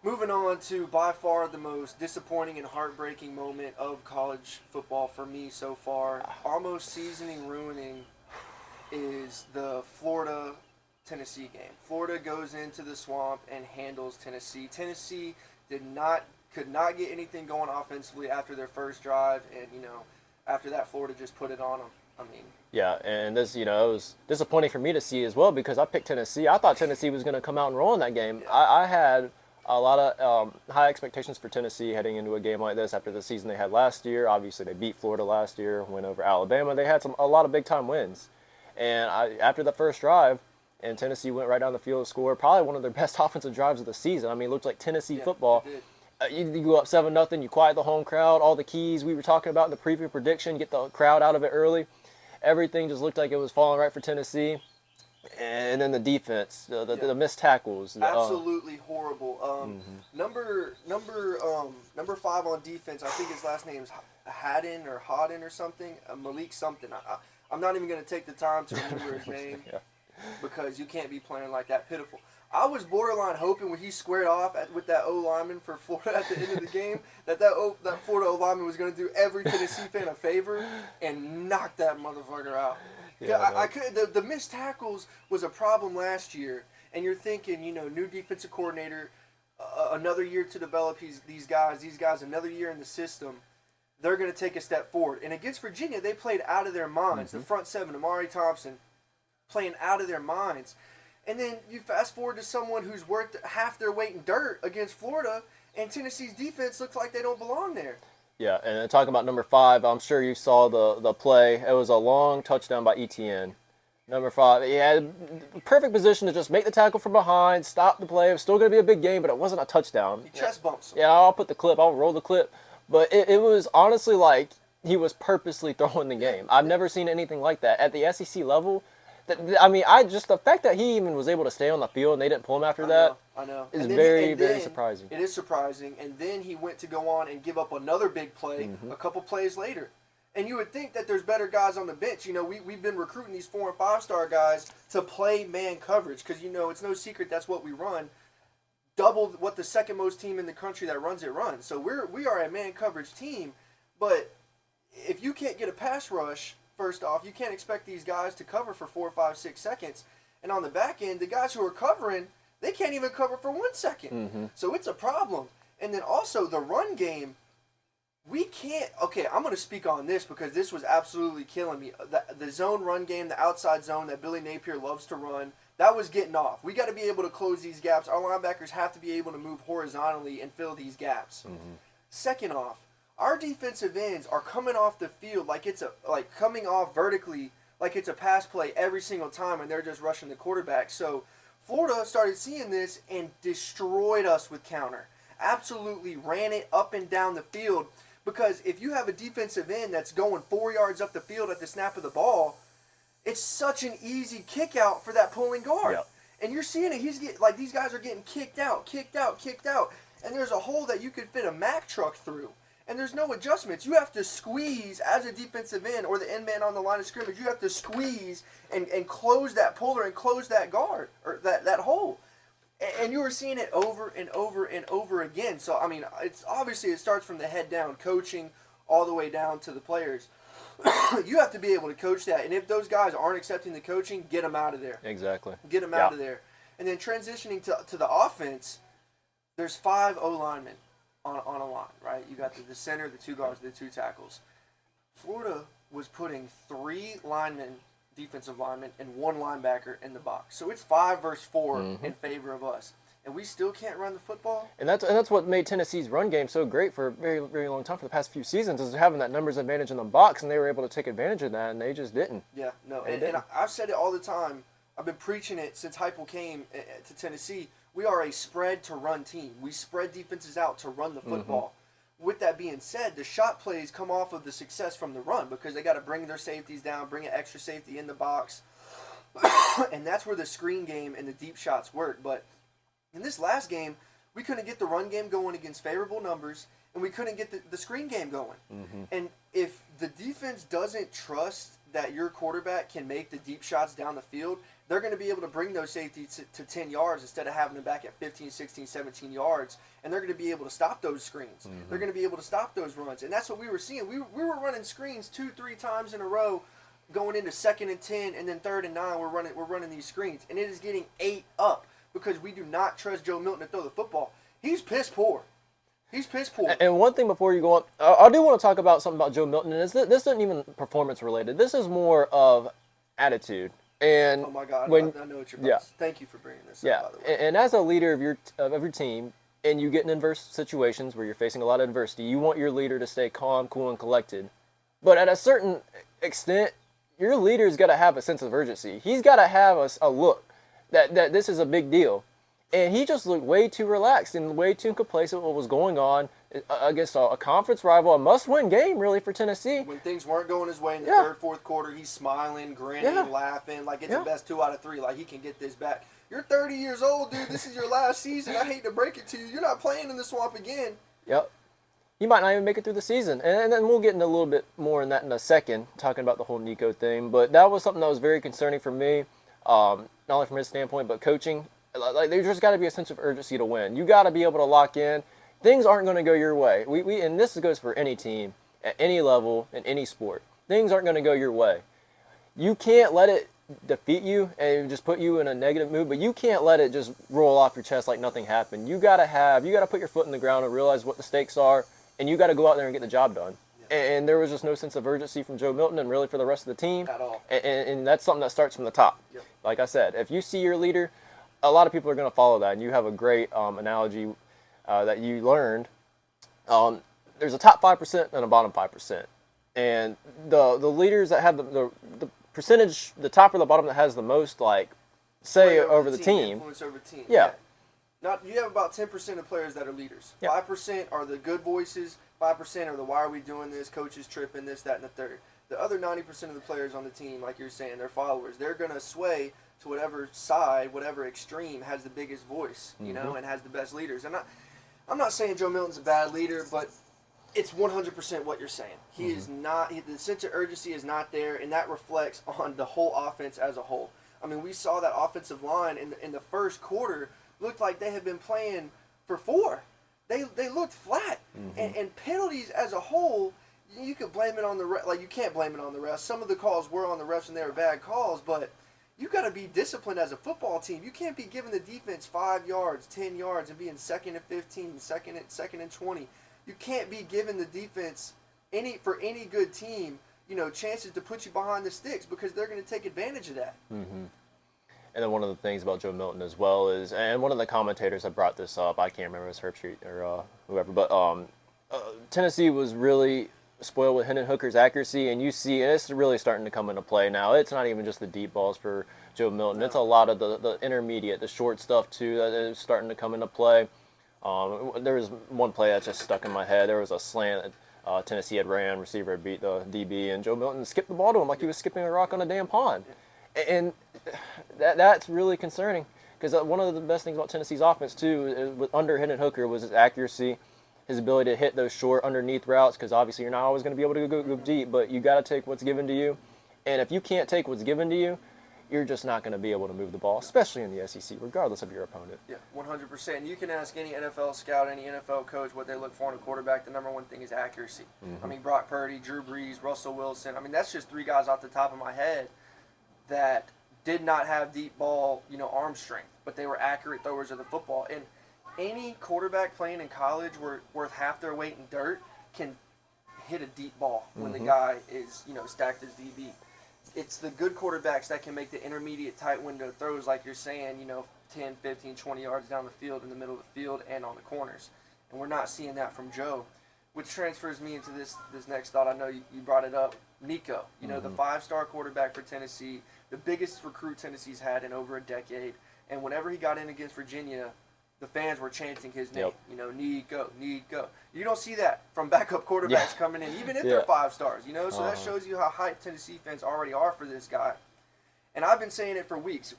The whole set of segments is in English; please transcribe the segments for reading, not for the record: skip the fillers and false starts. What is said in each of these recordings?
Moving on to by far the most disappointing and heartbreaking moment of college football for me so far, almost seasoning ruining, is the Florida Tennessee game. Florida goes into the swamp and handles Tennessee. Tennessee could not get anything going offensively after their first drive, and after that Florida just put it on them. I mean, Yeah, and this, it was disappointing for me to see as well because I picked Tennessee. I thought Tennessee was going to come out and roll in that game. yeah, I had a lot of high expectations for Tennessee heading into a game like this after the season they had last year. Obviously, they beat Florida last year, went over Alabama. They had a lot of big time wins, and after the first drive, and Tennessee went right down the field and scored probably one of their best offensive drives of the season. I mean, it looked like Tennessee yeah, football. it did. You go up 7-0, you quiet the home crowd, all the keys we were talking about in the preview prediction, get the crowd out of it early. Everything just looked like it was falling right for Tennessee. And then the defense, the missed tackles. Absolutely horrible. Number 5 on defense. I think his last name's Haddon or something. Malik something. I'm not even going to take the time to remember his name Yeah. because you can't be playing like that. Pitiful. I was borderline hoping when he squared off with that O lineman for Florida at the end of the game that Florida O lineman was going to do every Tennessee fan a favor and knock that motherfucker out. Yeah, I could. The missed tackles was a problem last year, and you're thinking, new defensive coordinator, another year to develop these guys, another year in the system. They're going to take a step forward. And against Virginia, they played out of their minds. The front seven, Amari Thompson, playing out of their minds. And then you fast forward to someone who's worth half their weight in dirt against Florida, and Tennessee's defense looks like they don't belong there. Yeah, and talking about number 5, I'm sure you saw the play. It was a long touchdown by ETN. Number 5, he had perfect position to just make the tackle from behind, stop the play. It was still going to be a big game, but it wasn't a touchdown. He chest bumps him. Yeah, I'll put the clip. I'll roll the clip. But it was honestly like he was purposely throwing the game. I've never seen anything like that. At the SEC level, the fact that he even was able to stay on the field and they didn't pull him after that I know. is very surprising. It is surprising. And then he went to go on and give up another big play a couple plays later. And you would think that there's better guys on the bench. We've been recruiting these 4 and 5 star guys to play man coverage because, it's no secret that's what we run. Double what the second most team in the country that runs it runs. So we are a man coverage team. But if you can't get a pass rush, first off, you can't expect these guys to cover for 4, 5, 6 seconds. And on the back end, the guys who are covering, they can't even cover for 1 second. So it's a problem. And then also the run game, we can't. Okay, I'm going to speak on this because this was absolutely killing me. The zone run game, the outside zone that Billy Napier loves to run, that was getting off. We got to be able to close these gaps. Our linebackers have to be able to move horizontally and fill these gaps. Second off, our defensive ends are coming off the field like coming off vertically like it's a pass play every single time, and they're just rushing the quarterback. So Florida started seeing this and destroyed us with counter. Absolutely ran it up and down the field because if you have a defensive end that's going 4 yards up the field at the snap of the ball, it's such an easy kick out for that pulling guard. Yep. And you're seeing it. These guys are getting kicked out. And there's a hole that you could fit a Mack truck through. And there's no adjustments. You have to squeeze as a defensive end or the end man on the line of scrimmage. You have to squeeze and close that puller and close that guard or that hole. And you were seeing it over and over and over again. So, it's obviously it starts from the head down, coaching all the way down to the players. You have to be able to coach that. And if those guys aren't accepting the coaching, get them out of there. Exactly. Get them out of there. And then transitioning to the offense, there's 5 O-linemen on a line, right? You got the center, the 2 guards, the 2 tackles. Florida was putting 3 defensive linemen, and 1 linebacker in the box. So it's 5 versus 4 in favor of us. And we still can't run the football. And that's what made Tennessee's run game so great for a very, very long time for the past few seasons is having that numbers advantage in the box, and they were able to take advantage of that, and they just didn't. Yeah, no. And I've said it all the time. I've been preaching it since Heupel came to Tennessee. We are a spread to run team. We spread defenses out to run the football. With that being said, the shot plays come off of the success from the run because they got to bring their safeties down, bring an extra safety in the box. And that's where the screen game and the deep shots work. But in this last game, we couldn't get the run game going against favorable numbers, and we couldn't get the screen game going. And if the defense doesn't trust that your quarterback can make the deep shots down the field, they're going to be able to bring those safeties to 10 yards instead of having them back at 15, 16, 17 yards, and they're going to be able to stop those screens. Mm-hmm. They're going to be able to stop those runs, and that's what we were seeing. We were running screens 2-3 times in a row, going into 2nd and 10, and then 3rd and 9. We're running these screens, and it is getting ate up because we do not trust Joe Milton to throw the football. He's piss poor. He's piss poor. And one thing before you go on, I do want to talk about something about Joe Milton, and this isn't even performance related. This is more of attitude. And oh my God, when, I know what you're about to say. Thank you for bringing this up, by the way. And as a leader of your team, and you get in adverse situations where you're facing a lot of adversity, you want your leader to stay calm, cool, and collected. But at a certain extent, your leader's got to have a sense of urgency. He's got to have a look that this is a big deal. And he just looked way too relaxed and way too complacent with what was going on against a conference rival, a must-win game, really, for Tennessee. When things weren't going his way in the third, fourth quarter, he's smiling, grinning, laughing, like it's the best 2 out of 3, like he can get this back. You're 30 years old, dude. This is your last season. I hate to break it to you. You're not playing in the swamp again. Yep. You might not even make it through the season. And then we'll get into a little bit more in that in a second, talking about the whole Nico thing. But that was something that was very concerning for me, not only from his standpoint, but coaching. Like, there's just got to be a sense of urgency to win. You got to be able to lock in. Things aren't going to go your way. And this goes for any team at any level in any sport. Things aren't going to go your way. You can't let it defeat you and just put you in a negative mood, but you can't let it just roll off your chest like nothing happened. You got to put your foot in the ground and realize what the stakes are, and you got to go out there and get the job done. And there was just no sense of urgency from Joe Milton and really for the rest of the team. At all. And that's something that starts from the top. Yep. Like I said, if you see your leader, a lot of people are going to follow that, and you have a great analogy that you learned. There's a top 5% and a bottom 5%. And the leaders that have the percentage, the top or the bottom that has the most, like, say over the team. Influence over the team. Yeah. You have about 10% of players that are leaders. Yeah. 5% are the good voices. 5% are the why are we doing this, coaches tripping, this, that, and the third. The other 90% of the players on the team, like you're saying, they're followers. They're going to sway to whatever side, whatever extreme has the biggest voice, you know, and has the best leaders. I'm not saying Joe Milton's a bad leader, but it's 100% what you're saying. He is not, the sense of urgency is not there, and that reflects on the whole offense as a whole. I mean, we saw that offensive line in the first quarter looked like they had been playing for 4. They looked flat, and penalties as a whole, you could blame it on the refs. Like, you can't blame it on the refs. Some of the calls were on the refs, and they were bad calls, but you got to be disciplined as a football team. You can't be giving the defense 5 yards, 10 yards, and being 2nd and 15, second and 20. You can't be giving the defense for any good team, you know, chances to put you behind the sticks because they're going to take advantage of that. Mm-hmm. And then one of the things about Joe Milton as well is, and one of the commentators that brought this up, I can't remember if it was Herbstreit or whoever, but Tennessee was really spoiled with Hendon Hooker's accuracy, and you see, and it's really starting to come into play now. It's not even just the deep balls for Joe Milton. No. It's a lot of the intermediate, the short stuff too, that is starting to come into play. There was one play that just stuck in my head. There was a slant that Tennessee had ran, receiver had beat the DB, and Joe Milton skipped the ball to him like he was skipping a rock on a damn pond. And that's really concerning because one of the best things about Tennessee's offense too, under Hendon Hooker, was his accuracy, his ability to hit those short underneath routes, because obviously you're not always going to be able to go deep, but you got to take what's given to you. And if you can't take what's given to you, you're just not going to be able to move the ball, especially in the SEC, regardless of your opponent. Yeah, 100%. And you can ask any NFL scout, any NFL coach what they look for in a quarterback. The number one thing is accuracy. I mean, Brock Purdy, Drew Brees, Russell Wilson. I mean, that's just 3 guys off the top of my head that did not have deep ball, you know, arm strength, but they were accurate throwers of the football. And any quarterback playing in college worth half their weight in dirt can hit a deep ball when the guy is, you know, stacked as DB. It's the good quarterbacks that can make the intermediate tight window throws, like you're saying, you know, 10, 15, 20 yards down the field, in the middle of the field, and on the corners. And we're not seeing that from Joe, which transfers me into this next thought. I know you brought it up. Nico, you know, the 5-star quarterback for Tennessee, the biggest recruit Tennessee's had in over a decade. And whenever he got in against Virginia, the fans were chanting his name. You know, Nico, Nico. You don't see that from backup quarterbacks coming in, even if they're 5 stars, you know. So that shows you how hyped Tennessee fans already are for this guy. And I've been saying it for weeks.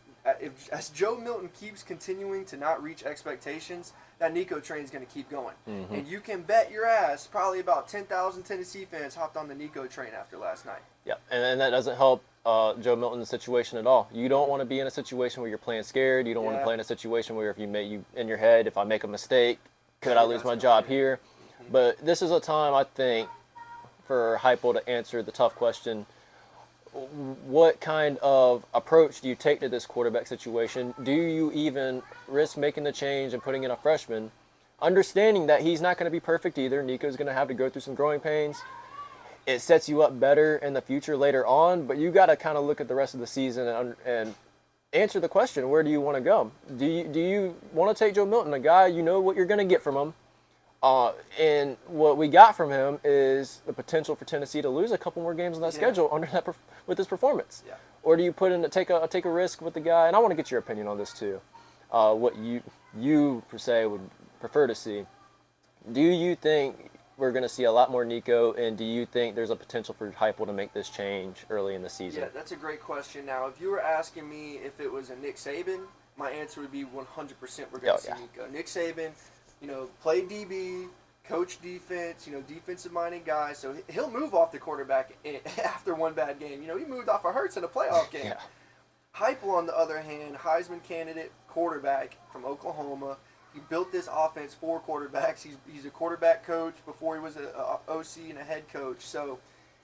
as Joe Milton keeps continuing to not reach expectations, that Nico train is going to keep going. Mm-hmm. And you can bet your ass probably about 10,000 Tennessee fans hopped on the Nico train after last night. Yeah, and that doesn't help Joe Milton's situation at all. You don't want to be in a situation where you're playing scared. You don't want to play in a situation where if you in your head, if I make a mistake, could I lose my job here? Mm-hmm. But this is a time, I think, for Heupel to answer the tough question. What kind of approach do you take to this quarterback situation? Do you even risk making the change and putting in a freshman, understanding that he's not going to be perfect either? Nico's going to have to go through some growing pains. It sets you up better in the future later on, but you got to kind of look at the rest of the season and answer the question, where do you want to go? Do you want to take Joe Milton, a guy you know what you're going to get from him? And what we got from him is the potential for Tennessee to lose a couple more games on that schedule under that with his performance. Yeah. Or do you put in take a risk with the guy? And I want to get your opinion on this too. What you per se would prefer to see. Do you think we're going to see a lot more Nico, and do you think there's a potential for Heupel to make this change early in the season? Yeah, that's a great question. Now, if you were asking me if it was a Nick Saban, my answer would be 100% we're going to see Nico. Nick Saban, played DB, coach defense, defensive-minded guy, so he'll move off the quarterback after one bad game. He moved off of Hurts in a playoff game. Yeah. Heupel, on the other hand, Heisman candidate quarterback from Oklahoma. He built this offense for quarterbacks. He's a quarterback coach before he was an OC and a head coach. So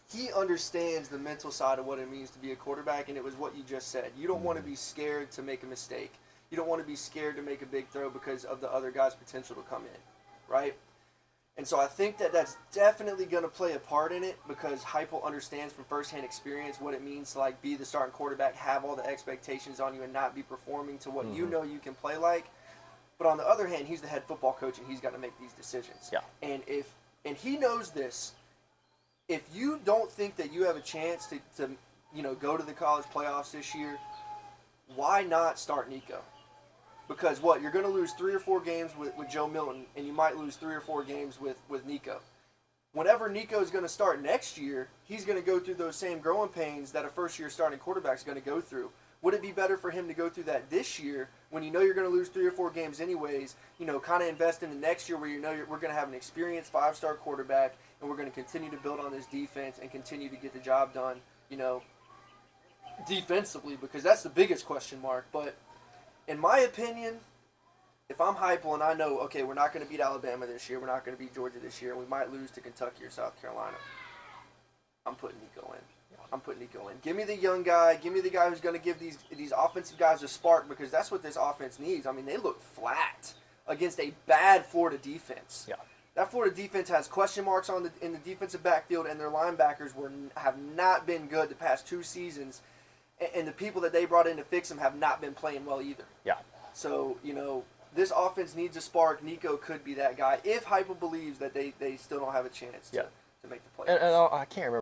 he understands the mental side of what it means to be a quarterback, and it was what you just said. You don't want to be scared to make a mistake. You don't want to be scared to make a big throw because of the other guy's potential to come in, right? And so I think that that's definitely going to play a part in it because Heupel understands from firsthand experience what it means to be the starting quarterback, have all the expectations on you, and not be performing to what you know you can play like. But on the other hand, he's the head football coach, and he's got to make these decisions. Yeah. And he knows this. If you don't think that you have a chance to go to the college playoffs this year, why not start Nico? Because you're going to lose 3 or 4 games with Joe Milton, and you might lose 3 or 4 games with Nico. Whenever Nico is going to start next year, he's going to go through those same growing pains that a first-year starting quarterback is going to go through. Would it be better for him to go through that this year when you're going to lose 3 or 4 games anyways, kind of invest in the next year where we're going to have an experienced 5-star quarterback and we're going to continue to build on this defense and continue to get the job done, defensively, because that's the biggest question mark. But in my opinion, if I'm Heupel and I know, okay, we're not going to beat Alabama this year, we're not going to beat Georgia this year, and we might lose to Kentucky or South Carolina, I'm putting Nico in. Give me the young guy. Give me the guy who's going to give these offensive guys a spark because that's what this offense needs. I mean, they look flat against a bad Florida defense. Yeah. That Florida defense has question marks in the defensive backfield, and their linebackers have not been good the past 2 seasons, and the people that they brought in to fix them have not been playing well either. Yeah. So, this offense needs a spark. Nico could be that guy if Heupel believes that they still don't have a chance to make the playoffs. And I can't remember.